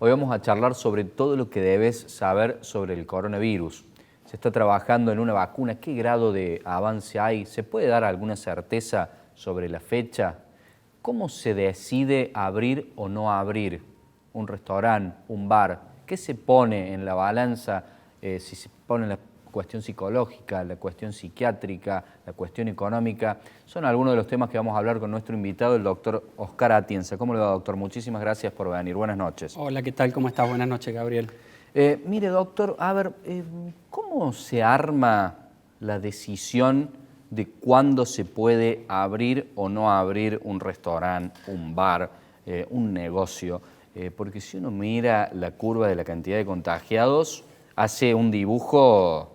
Hoy vamos a charlar sobre todo lo que debes saber sobre el coronavirus. Se está trabajando en una vacuna. ¿Qué grado de avance hay? ¿Se puede dar alguna certeza sobre la fecha? ¿Cómo se decide abrir o no abrir un restaurante, un bar? ¿Qué se pone en la balanza? Si se pone la cuestión psicológica, la cuestión psiquiátrica, la cuestión económica. Son algunos de los temas que vamos a hablar con nuestro invitado, el doctor Oscar Atienza. ¿Cómo le va, doctor? Muchísimas gracias por venir. Buenas noches. Hola, ¿qué tal? ¿Cómo estás? Buenas noches, Gabriel. Mire, doctor, a ver, ¿cómo se arma la decisión de cuándo se puede abrir o no abrir un restaurante, un bar, un negocio? Porque si uno mira la curva de la cantidad de contagiados, hace un dibujo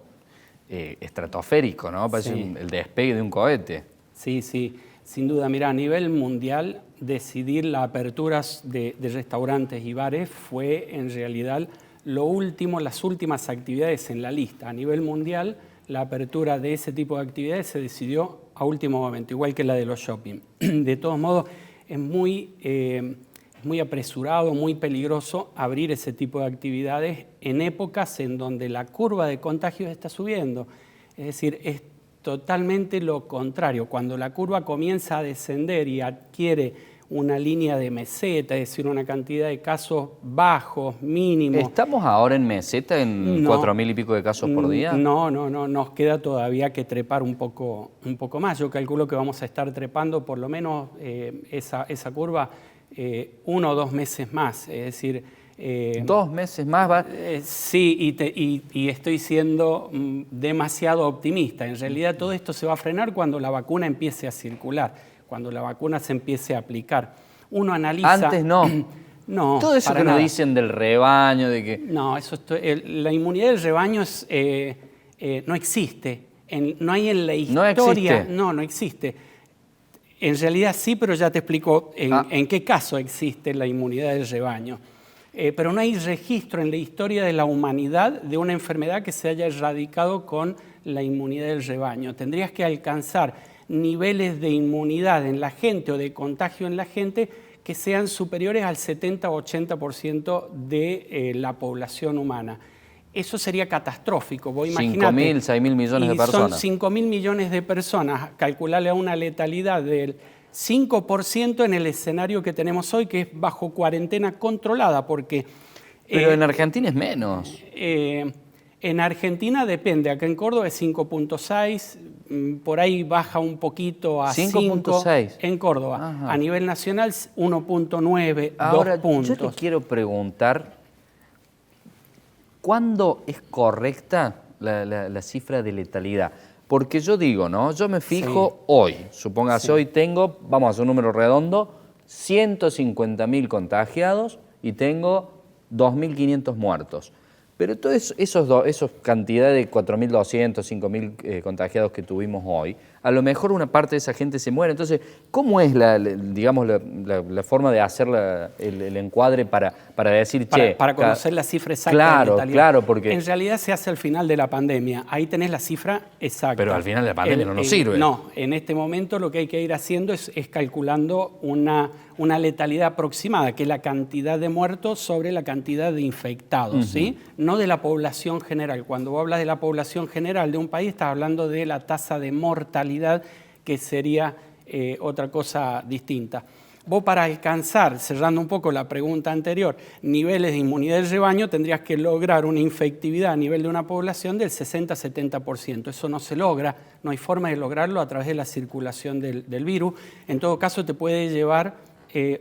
estratosférico, ¿no? Parece Sí. el despegue de un cohete. Sí, sí, sin duda. Mira, a nivel mundial, decidir la apertura de restaurantes y bares fue en realidad lo último, las últimas actividades en la lista. A nivel mundial, la apertura de ese tipo de actividades se decidió a último momento, igual que la de los shopping. De todos modos, es muy apresurado, muy peligroso abrir ese tipo de actividades en épocas en donde la curva de contagios está subiendo. Es decir, es totalmente lo contrario. Cuando la curva comienza a descender y adquiere una línea de meseta, es decir, una cantidad de casos bajos, mínimos. ¿Estamos ahora en meseta, en 4.000 y pico de casos por día? No, nos queda todavía que trepar un poco más. Yo calculo que vamos a estar trepando por lo menos esa curva 1 o 2 meses más, es decir... 2 meses más va... Sí, y estoy siendo demasiado optimista. En realidad todo esto se va a frenar cuando la vacuna empiece a circular, cuando la vacuna se empiece a aplicar. Uno analiza... Antes no. No, todo eso que nos dicen del rebaño, de que... No, la inmunidad del rebaño no existe. No hay en la historia... No existe. En realidad sí, pero ya te explico en qué caso existe la inmunidad del rebaño. Pero no hay registro en la historia de la humanidad de una enfermedad que se haya erradicado con la inmunidad del rebaño. Tendrías que alcanzar niveles de inmunidad en la gente o de contagio en la gente que sean superiores al 70 o 80% de la población humana. Eso sería catastrófico. Vos imaginate, 5.000, 6.000 millones de personas. Son 5.000 millones de personas. Calcularle a una letalidad del 5% en el escenario que tenemos hoy, que es bajo cuarentena controlada, porque... Pero en Argentina es menos. En Argentina depende, acá en Córdoba es 5.6, por ahí baja un poquito a 5.6 en Córdoba. Ajá. A nivel nacional 1.9, 2 puntos. Yo te quiero preguntar, ¿cuándo es correcta la cifra de letalidad? Porque yo digo, ¿no? Yo me fijo hoy, supóngase hoy tengo, vamos a hacer un número redondo, 150.000 contagiados y tengo 2.500 muertos. Pero todas esas cantidades de 4.200, 5.000 contagiados que tuvimos hoy, a lo mejor una parte de esa gente se muere. Entonces, ¿cómo es la forma de hacer el encuadre para decir, para conocer la cifra exacta de letalidad? Claro, porque... En realidad se hace al final de la pandemia. Ahí tenés la cifra exacta. Pero al final de la pandemia no nos sirve. No, en este momento lo que hay que ir haciendo es calculando una letalidad aproximada, que es la cantidad de muertos sobre la cantidad de infectados, ¿sí? No de la población general. Cuando vos hablas de la población general de un país, estás hablando de la tasa de mortalidad, que sería otra cosa distinta. Vos, para alcanzar, cerrando un poco la pregunta anterior, niveles de inmunidad del rebaño, tendrías que lograr una infectividad a nivel de una población del 60-70%. Eso no se logra, no hay forma de lograrlo a través de la circulación del virus. En todo caso, te puede llevar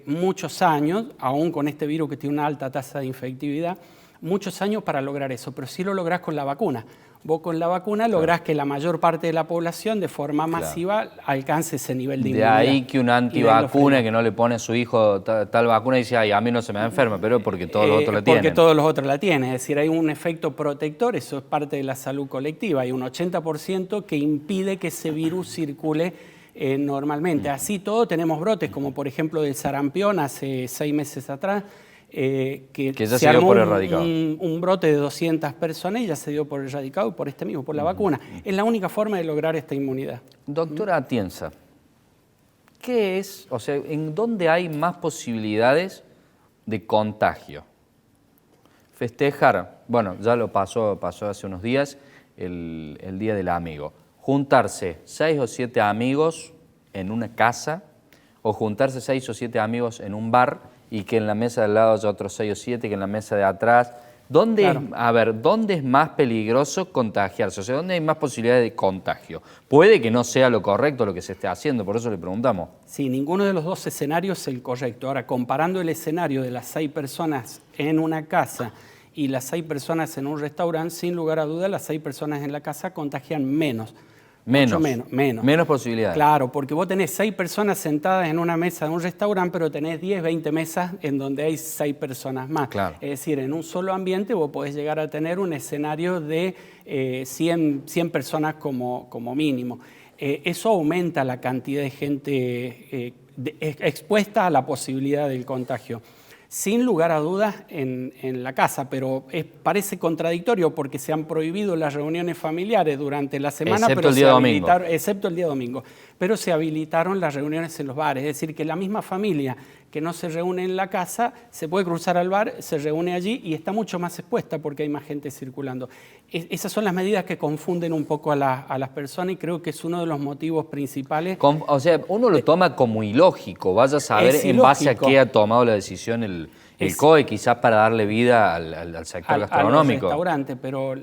muchos años, aún con este virus que tiene una alta tasa de infectividad, muchos años para lograr eso, pero sí lo lográs con la vacuna. Vos con la vacuna lográs que la mayor parte de la población de forma masiva alcance ese nivel de inmunidad. De ahí que un antivacuna que no le pone a su hijo tal vacuna y dice, ay, a mí no se me da enferma, pero porque todos los otros la tienen. Porque todos los otros la tienen, es decir, hay un efecto protector, eso es parte de la salud colectiva, hay un 80% que impide que ese virus circule normalmente. Así todo tenemos brotes, como por ejemplo del sarampión hace 6 meses atrás, que ya se dio por erradicado. Un brote de 200 personas y ya se dio por erradicado por este mismo, por la vacuna. Es la única forma de lograr esta inmunidad. Doctora Atienza, ¿qué es, o sea, en dónde hay más posibilidades de contagio? festejar, bueno, ya lo pasó hace unos días, el Día del Amigo. Juntarse 6 o 7 amigos en una casa o juntarse 6 o 7 amigos en un bar y que en la mesa de al lado haya otros 6 o 7, que en la mesa de atrás. ¿Dónde es más peligroso contagiarse? O sea, ¿dónde hay más posibilidades de contagio? Puede que no sea lo correcto lo que se esté haciendo, por eso le preguntamos. Sí, ninguno de los dos escenarios es el correcto. Ahora, comparando el escenario de las 6 personas en una casa y las 6 personas en un restaurante, sin lugar a dudas, las 6 personas en la casa contagian menos. Mucho menos. Menos posibilidades. Claro, porque vos tenés 6 personas sentadas en una mesa de un restaurante, pero tenés 10, 20 mesas en donde hay 6 personas más. Claro. Es decir, en un solo ambiente vos podés llegar a tener un escenario de 100 personas como mínimo. Eso aumenta la cantidad de gente expuesta a la posibilidad del contagio. Sin lugar a dudas en la casa, pero parece contradictorio porque se han prohibido las reuniones familiares durante la semana, excepto el día domingo, pero se habilitaron las reuniones en los bares. Es decir, que la misma familia que no se reúne en la casa se puede cruzar al bar, se reúne allí y está mucho más expuesta porque hay más gente circulando. Esas son las medidas que confunden un poco a las personas y creo que es uno de los motivos principales. O sea, uno lo toma como ilógico, vaya a saber en base a qué ha tomado la decisión el COE, quizás para darle vida al sector gastronómico. Al restaurante, pero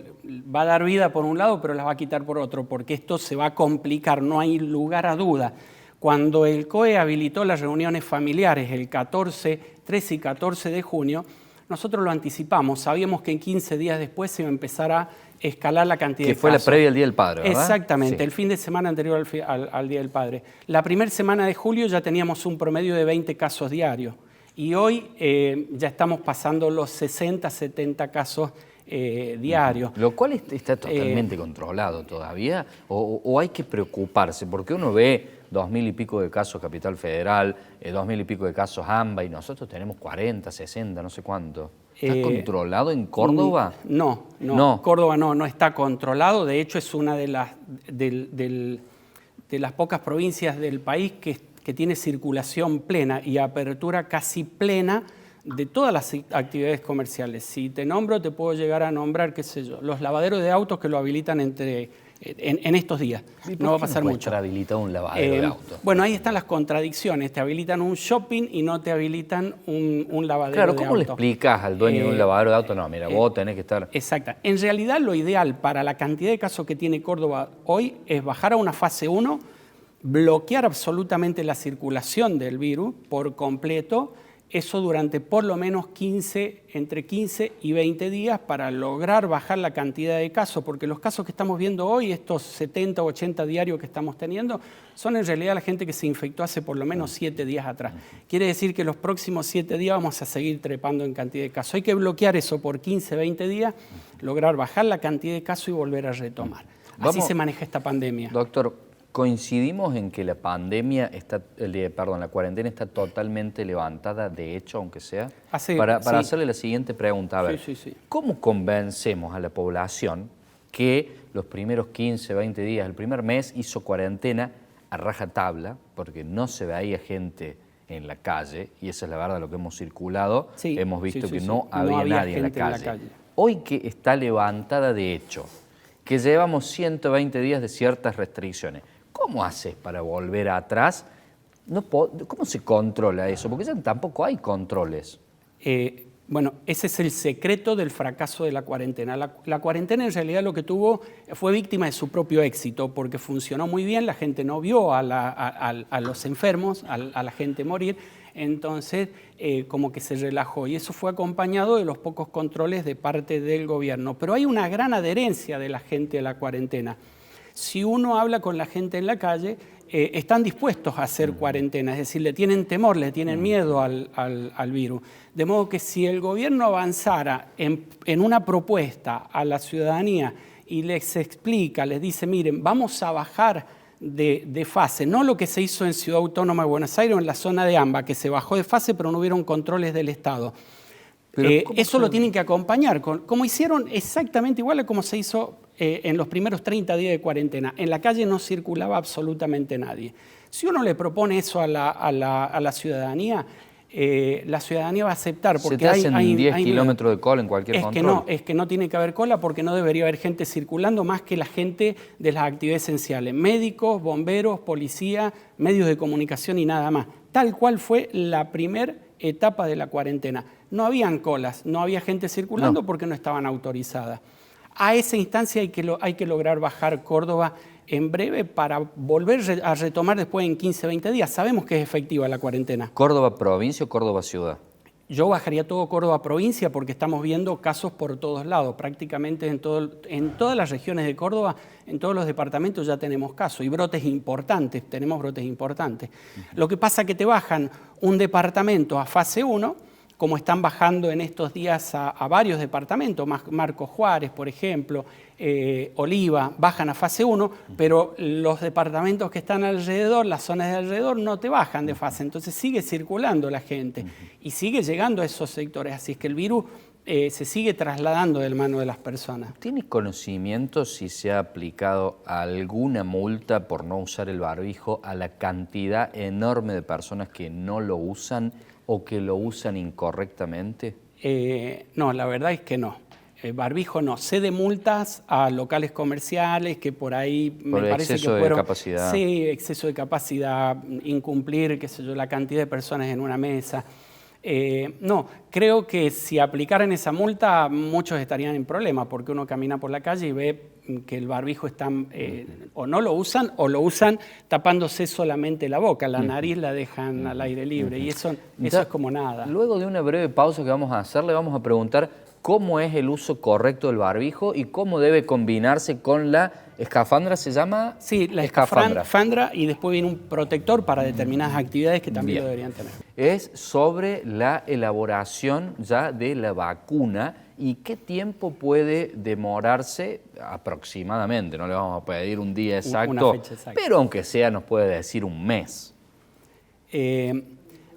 va a dar vida por un lado, pero las va a quitar por otro, porque esto se va a complicar, no hay lugar a duda. Cuando el COE habilitó las reuniones familiares el 13 y 14 de junio, nosotros lo anticipamos, sabíamos que en 15 días después se iba a empezar a escalar la cantidad de casos. Que fue la previa al Día del Padre, ¿verdad? Exactamente, sí. El fin de semana anterior al Día del Padre. La primera semana de julio ya teníamos un promedio de 20 casos diarios y hoy ya estamos pasando los 60, 70 casos diarios. Lo cual está totalmente controlado todavía, o hay que preocuparse, porque uno ve 2.000 y pico de casos Capital Federal, 2.000 y pico de casos AMBA, y nosotros tenemos 40, 60, no sé cuánto. ¿Está controlado en Córdoba? No, Córdoba no está controlado. De hecho, es una de las pocas provincias del país que tiene circulación plena y apertura casi plena de todas las actividades comerciales. Si te nombro, te puedo llegar a nombrar, qué sé yo, los lavaderos de autos que lo habilitan en estos días. No va a pasar mucho. ¿Por qué habilita un lavadero de autos? Bueno, ahí están las contradicciones. Te habilitan un shopping y no te habilitan un lavadero de autos. Claro, ¿cómo le explicas al dueño de un lavadero de autos? No, mira, vos tenés que estar... Exacto. En realidad, lo ideal para la cantidad de casos que tiene Córdoba hoy es bajar a una fase 1, bloquear absolutamente la circulación del virus por completo, eso durante por lo menos entre 15 y 20 días para lograr bajar la cantidad de casos, porque los casos que estamos viendo hoy, estos 70 o 80 diarios que estamos teniendo, son en realidad la gente que se infectó hace por lo menos 7 días atrás. Quiere decir que los próximos 7 días vamos a seguir trepando en cantidad de casos. Hay que bloquear eso por 15, 20 días, lograr bajar la cantidad de casos y volver a retomar. Así se maneja esta pandemia. Doctor, coincidimos en que la la cuarentena está totalmente levantada, de hecho, aunque sea. Para hacerle la siguiente pregunta, a ver, ¿cómo convencemos a la población que los primeros 15, 20 días, el primer mes hizo cuarentena a rajatabla, porque no se veía gente en la calle, y esa es la verdad lo que hemos circulado, hemos visto que no había nadie en la calle. Hoy que está levantada de hecho, que llevamos 120 días de ciertas restricciones, ¿cómo haces para volver atrás? ¿Cómo se controla eso? Porque ya tampoco hay controles. Bueno, ese es el secreto del fracaso de la cuarentena. La cuarentena en realidad lo que tuvo fue víctima de su propio éxito, porque funcionó muy bien, la gente no vio a los enfermos, a la gente morir, entonces como que se relajó. Y eso fue acompañado de los pocos controles de parte del gobierno. Pero hay una gran adherencia de la gente a la cuarentena. Si uno habla con la gente en la calle, están dispuestos a hacer cuarentena, es decir, le tienen temor, le tienen miedo al virus. De modo que si el gobierno avanzara en una propuesta a la ciudadanía y les explica, les dice, miren, vamos a bajar de fase, no lo que se hizo en Ciudad Autónoma de Buenos Aires o en la zona de AMBA, que se bajó de fase pero no hubieron controles del Estado. Eso lo tienen que acompañar, como hicieron exactamente igual a como se hizo en los primeros 30 días de cuarentena. En la calle no circulaba absolutamente nadie. Si uno le propone eso a la ciudadanía, la ciudadanía va a aceptar. Porque ¿se te hacen 10 kilómetros de cola en cualquier control? Es que no tiene que haber cola porque no debería haber gente circulando más que la gente de las actividades esenciales. Médicos, bomberos, policía, medios de comunicación y nada más. Tal cual fue la primera etapa de la cuarentena. No habían colas, no había gente circulando porque no estaban autorizadas. A esa instancia hay que lograr bajar Córdoba en breve para volver a retomar después en 15, 20 días. Sabemos que es efectiva la cuarentena. ¿Córdoba provincia o Córdoba ciudad? Yo bajaría todo Córdoba provincia porque estamos viendo casos por todos lados. Prácticamente en todas las regiones de Córdoba, en todos los departamentos ya tenemos casos y brotes importantes, tenemos brotes importantes. Lo que pasa es que te bajan un departamento a fase 1, como están bajando en estos días a varios departamentos, Marcos Juárez, por ejemplo, Oliva, bajan a fase 1, pero los departamentos que están alrededor, las zonas de alrededor, no te bajan de fase. Entonces sigue circulando la gente y sigue llegando a esos sectores. Así es que el virus se sigue trasladando de la mano de las personas. ¿Tienes conocimiento si se ha aplicado alguna multa por no usar el barbijo a la cantidad enorme de personas que no lo usan o que lo usan incorrectamente? No, la verdad es que no. Barbijo no. Sé de multas a locales comerciales que por ahí por me parece que fueron... exceso de capacidad. Sí, exceso de capacidad, incumplir, qué sé yo, la cantidad de personas en una mesa. No, creo que si aplicaran esa multa muchos estarían en problema porque uno camina por la calle y ve que el barbijo están, o no lo usan tapándose solamente la boca, la nariz la dejan al aire libre y eso es como nada. Luego de una breve pausa que vamos a hacer, le vamos a preguntar cómo es el uso correcto del barbijo y cómo debe combinarse con la escafandra, ¿se llama? Sí, la escafandra y después viene un protector para determinadas actividades que también lo deberían tener. Es sobre la elaboración ya de la vacuna y qué tiempo puede demorarse aproximadamente. No le vamos a pedir un día exacto, una fecha exacta, pero aunque sea nos puede decir un mes.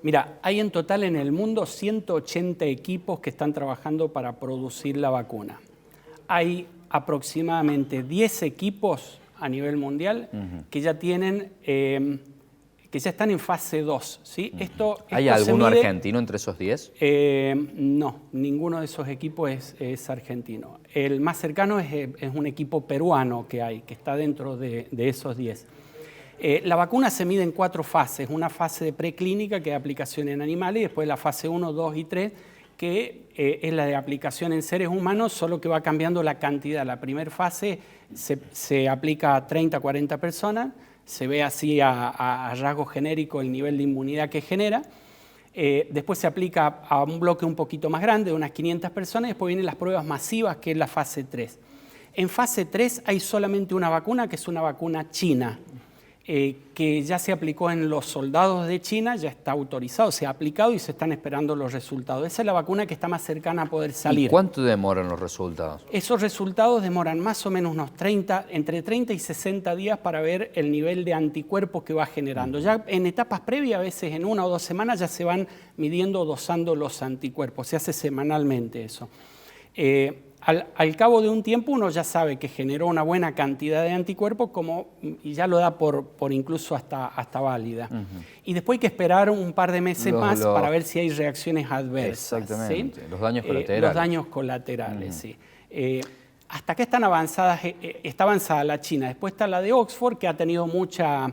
Mira, hay en total en el mundo 180 equipos que están trabajando para producir la vacuna. Hay aproximadamente 10 equipos a nivel mundial que ya tienen, que ya están en fase 2. ¿Sí? ¿Hay alguno argentino entre esos 10? No, ninguno de esos equipos es argentino. El más cercano es un equipo peruano que está dentro de esos 10. La vacuna se mide en 4 fases. Una fase de preclínica, que es aplicación en animales, y después la fase 1, 2 y 3, que es la de aplicación en seres humanos, solo que va cambiando la cantidad. La primera fase se aplica a 30, 40 personas, se ve así a rasgo genérico el nivel de inmunidad que genera. Después se aplica a un bloque un poquito más grande, de unas 500 personas, y después vienen las pruebas masivas, que es la fase 3. En fase 3 hay solamente una vacuna, que es una vacuna china, que ya se aplicó en los soldados de China, ya está autorizado, se ha aplicado y se están esperando los resultados. Esa es la vacuna que está más cercana a poder salir. ¿Y cuánto demoran los resultados? Esos resultados demoran más o menos entre 30 y 60 días para ver el nivel de anticuerpos que va generando. Ya en etapas previas, a veces en 1 o 2 semanas, ya se van midiendo o dosando los anticuerpos. Se hace semanalmente eso. Al cabo de un tiempo uno ya sabe que generó una buena cantidad de anticuerpos y ya lo da por incluso hasta válida. Y después hay que esperar un par de meses más para ver si hay reacciones adversas. Exactamente, ¿sí? Los daños colaterales. Los daños colaterales, sí. Hasta acá están avanzadas, está avanzada la China. Después está la de Oxford, que ha tenido mucha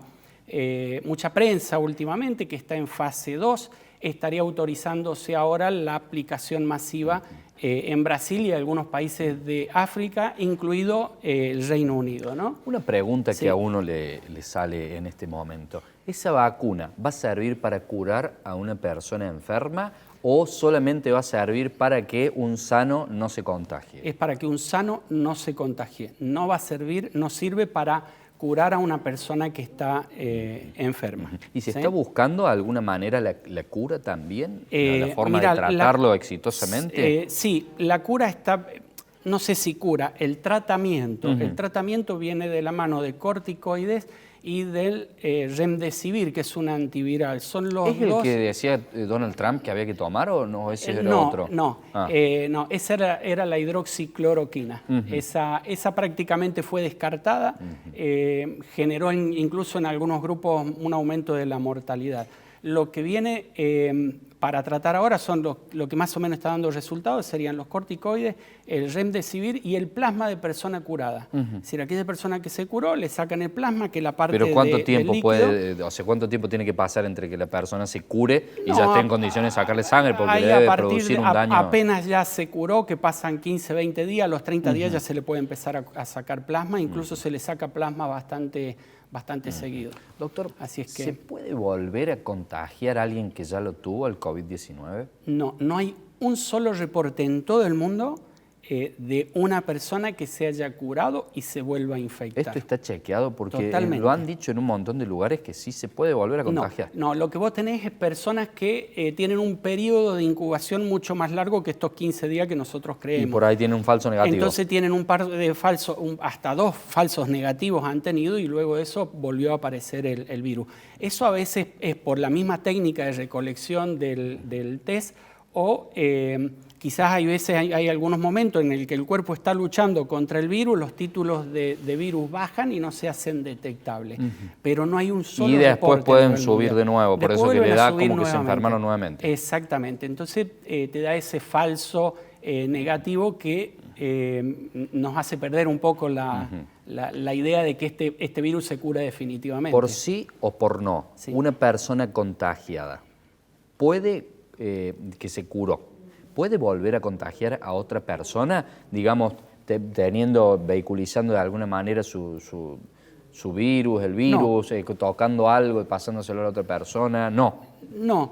prensa últimamente, que está en fase 2. Estaría autorizándose ahora la aplicación masiva en Brasil y algunos países de África, incluido el Reino Unido, ¿no? Una pregunta que a uno le sale en este momento. ¿Esa vacuna va a servir para curar a una persona enferma o solamente va a servir para que un sano no se contagie? Es para que un sano no se contagie. No va a servir, no sirve para curar a una persona que está enferma. ¿Y se está buscando de alguna manera la cura también? ¿La forma de tratarlo exitosamente? Sí, la cura está, no sé si cura, el tratamiento. El tratamiento viene de la mano de corticoides y del remdesivir, que es un antiviral. Son los ¿Es el que decía Donald Trump que había que tomar o no? ¿Ese era otro? No, esa era la hidroxicloroquina. Esa prácticamente fue descartada, generó incluso en algunos grupos un aumento de la mortalidad. Lo que viene para tratar ahora son lo que más o menos está dando resultados, serían los corticoides, el remdesivir y el plasma de persona curada. Es decir, aquella persona que se curó, le sacan el plasma, que es la parte ¿Pero cuánto tiempo del puede, o sea, cuánto tiempo tiene que pasar entre que la persona se cure y ya esté en condiciones de sacarle sangre? Porque ahí le debe producir un daño. Apenas ya se curó, que pasan 15, 20 días, a los 30 días ya se le puede empezar a sacar plasma, incluso se le saca plasma bastante seguido. Doctor, así es que, ¿se puede volver a contagiar a alguien que ya lo tuvo, el COVID-19? No hay un solo reporte en todo el mundo de una persona que se haya curado y se vuelva a infectar. Esto está chequeado porque Totalmente. lo han dicho en un montón de lugares que sí se puede volver a contagiar. No, lo que vos tenés es personas que tienen un periodo de incubación mucho más largo que estos 15 días que nosotros creemos. Y por ahí tienen un falso negativo. Entonces tienen un par de falsos, hasta 2 falsos negativos han tenido y luego de eso volvió a aparecer el virus. Eso a veces es por la misma técnica de recolección del test o quizás hay algunos momentos en el que el cuerpo está luchando contra el virus, los títulos de virus bajan y no se hacen detectables. Pero no hay un solo y después pueden subir mundial. de nuevo, por Después eso que le da como nuevamente. que se enfermaron nuevamente. Exactamente. Entonces te da ese falso negativo que nos hace perder un poco la idea de que este virus se cura definitivamente. Por sí o por no, Sí. una persona contagiada puede, que se curó, ¿puede volver a contagiar a otra persona? Digamos, vehiculizando de alguna manera su virus, el virus, no. Tocando algo y pasándoselo a la otra persona, no. No,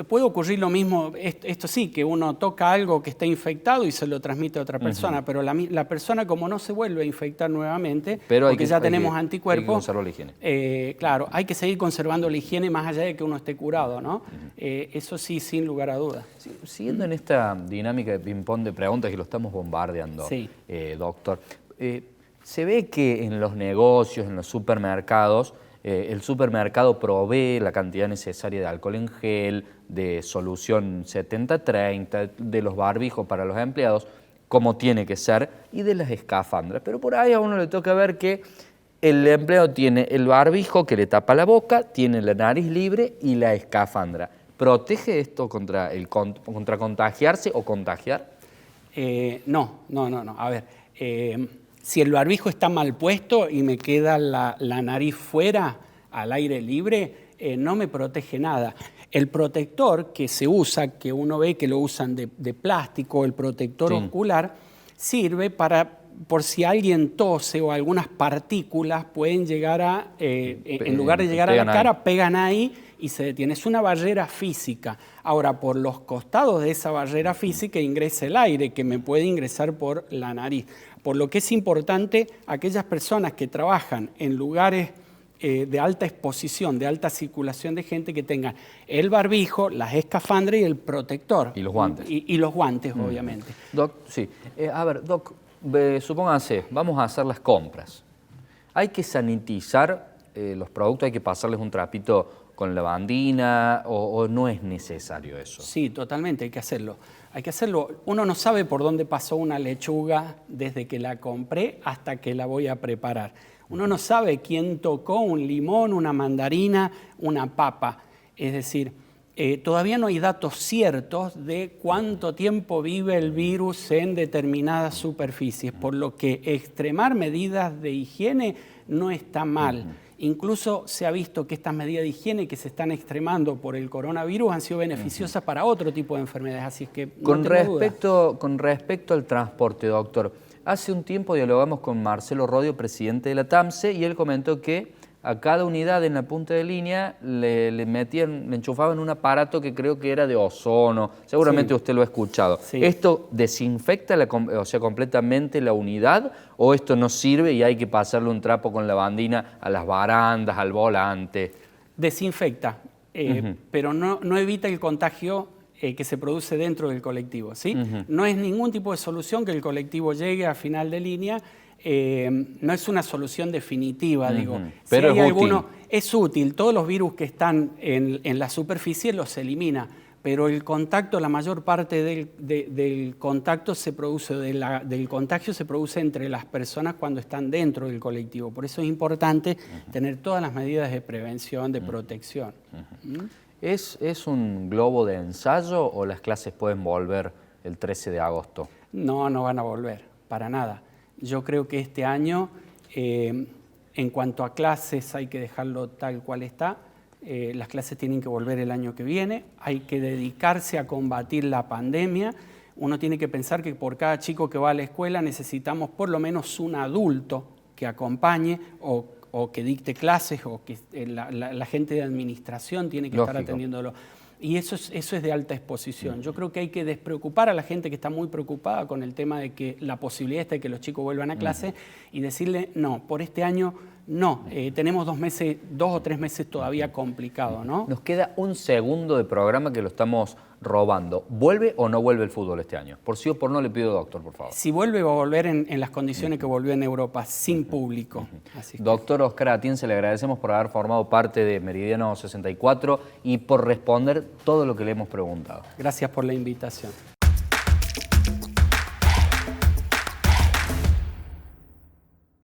puede ocurrir lo mismo, esto sí, que uno toca algo que está infectado y se lo transmite a otra persona, pero la persona como no se vuelve a infectar nuevamente, porque ya tenemos anticuerpos, hay que conservar la higiene. Claro, hay que seguir conservando la higiene más allá de que uno esté curado, ¿no? Eso sí, sin lugar a dudas. Sí, siguiendo en esta dinámica de ping-pong de preguntas que lo estamos bombardeando, sí. Doctor, se ve que en los negocios, en los supermercados, el supermercado provee la cantidad necesaria de alcohol en gel, de solución 70-30, de los barbijos para los empleados, como tiene que ser, y de las escafandras. Pero por ahí a uno le toca ver que el empleado tiene el barbijo que le tapa la boca, tiene la nariz libre y la escafandra. ¿Protege esto contra contagiarse o contagiar? No. A ver, si el barbijo está mal puesto y me queda la nariz fuera, al aire libre, no me protege nada. El protector que se usa, que uno ve que lo usan de plástico, el protector ocular, sirve por si alguien tose o algunas partículas pueden llegar en lugar de llegar a la cara, pegan ahí y se detiene. Es una barrera física. Ahora, por los costados de esa barrera física ingresa el aire, que me puede ingresar por la nariz. Por lo que es importante, aquellas personas que trabajan en lugares de alta exposición, de alta circulación de gente, que tengan el barbijo, las escafandras y el protector. Y los guantes. Y los guantes, obviamente. Doc, sí. A ver, Doc, supónganse, vamos a hacer las compras. Hay que sanitizar los productos, hay que pasarles un trapito con lavandina o no es necesario eso. Sí, totalmente, hay que hacerlo. Hay que hacerlo. Uno no sabe por dónde pasó una lechuga desde que la compré hasta que la voy a preparar. Uno no sabe quién tocó un limón, una mandarina, una papa. Es decir, todavía no hay datos ciertos de cuánto tiempo vive el virus en determinadas superficies, por lo que extremar medidas de higiene no está mal. Incluso se ha visto que estas medidas de higiene que se están extremando por el coronavirus han sido beneficiosas para otro tipo de enfermedades, así es que no con respecto al transporte, doctor, hace un tiempo dialogamos con Marcelo Rodio, presidente de la TAMSE, y él comentó que a cada unidad en la punta de línea le enchufaban un aparato que creo que era de ozono, seguramente usted lo ha escuchado. Sí. ¿Esto desinfecta completamente la unidad o esto no sirve y hay que pasarle un trapo con lavandina a las barandas, al volante? Desinfecta, pero no evita el contagio que se produce dentro del colectivo, ¿sí? No es ningún tipo de solución que el colectivo llegue a final de línea. No es una solución definitiva, digo. Pero si hay alguno, es útil. Todos los virus que están en la superficie los elimina, pero el contacto, la mayor parte del contacto se produce, del contagio se produce entre las personas cuando están dentro del colectivo. Por eso es importante tener todas las medidas de prevención, de protección. ¿Es un globo de ensayo o las clases pueden volver el 13 de agosto? No, no van a volver, para nada. Yo creo que este año, en cuanto a clases, hay que dejarlo tal cual está. Las clases tienen que volver el año que viene. Hay que dedicarse a combatir la pandemia. Uno tiene que pensar que por cada chico que va a la escuela necesitamos por lo menos un adulto que acompañe o que dicte clases, o que la gente de administración tiene que estar atendiéndolo. Y eso es de alta exposición. Yo creo que hay que despreocupar a la gente que está muy preocupada con el tema de que la posibilidad está de que los chicos vuelvan a clase y decirle, no, por este año no, tenemos 2 o 3 meses todavía complicados, ¿no? Nos queda un segundo de programa que lo estamos robando. ¿Vuelve o no vuelve el fútbol este año? Por sí o por no le pido, doctor, por favor. Si vuelve, va a volver en las condiciones que volvió en Europa, sin público. Así que... Doctor Oscar Atienza, le agradecemos por haber formado parte de Meridiano 64 y por responder todo lo que le hemos preguntado. Gracias por la invitación.